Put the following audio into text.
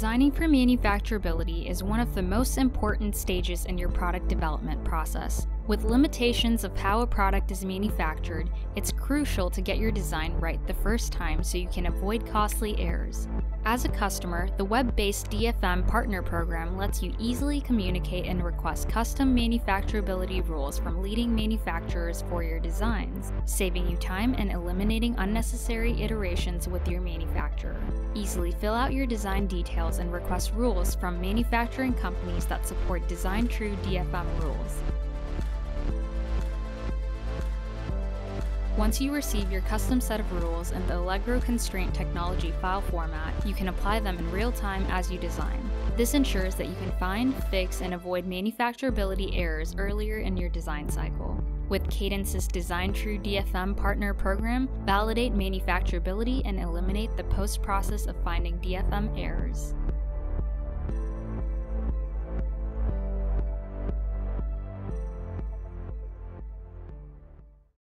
Designing for manufacturability is one of the most important stages in your product development process. With limitations of how a product is manufactured, it's crucial to get your design right the first time so you can avoid costly errors. As a customer, the web-based DFM partner program lets you easily communicate and request custom manufacturability rules from leading manufacturers for your designs, saving you time and eliminating unnecessary iterations with your manufacturer. Easily fill out your design details and request rules from manufacturing companies that support design-true DFM rules. Once you receive your custom set of rules in the Allegro Constraint Technology file format, you can apply them in real time as you design. This ensures that you can find, fix, and avoid manufacturability errors earlier in your design cycle. With Cadence's Design-True DFM partner program, validate manufacturability and eliminate the post-process of finding DFM errors.